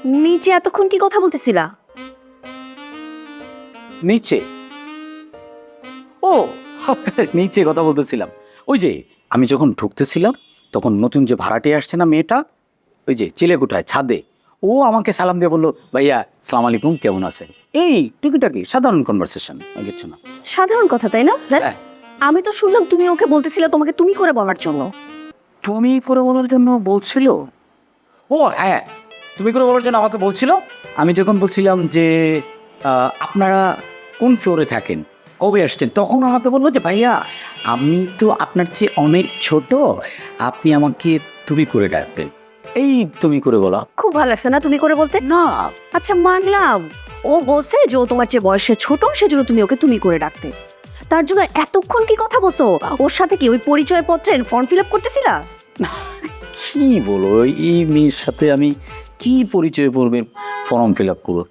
নিচে এতক্ষণ কি কথা বলতেছিলা? নিচে? ও নিচে কথা বলতেছিলাম। ওই যে আমি যখন ঢুকতেছিলাম তখন নতুন যে ভাড়াটে আসছে না মেয়েটা, ওই যে চিলেকোঠায় ছাদে, ও আমাকে সালাম দিয়ে বললো, ভাইয়া সালাম আলাইকুম, কেমন আছেন? এই টুকিটাকি সাধারণ কনভারসেশন, কিছু না। সাধারণ কথা, তাই না? দেখ, হ্যাঁ। আমি তো শুনলাম তুমি ওকে বলতেছিলে তোমাকে তুমি করে বলার জন্য। তুমি করে বলার জন্য বলছিল? ও হ্যাঁ, তুমি করে বলার জন্য আমাকে বলছিল। আমি যখন বলছিলাম যে আপনারা কোন ফ্লোরে থাকেন, কবে আসছেন, তখন আমাকে বললো যে ভাইয়া আমি তো আপনার চেয়ে অনেক ছোট, আপনি আমাকে তুমি করে ডাকবেন। এই তুমি করে বলা। খুব ভালো লাগছে না তুমি করে বলতে? না, আচ্ছা মানলাম, ও বলছে যে ও তোমার চেয়ে বয়সে ছোট, সেজন্য তুমি ওকে তুমি করে ডাকতে। তার জন্য এতক্ষণ কি কথা বলছো? ওর সাথে কি ওই পরিচয় পত্রের ফর্ম ফিল আপ করতেছিলা? কি বলো, এই মেয়ের সাথে আমি কি পরিচয় পড়বে, ফর্ম ফিল আপ করবো?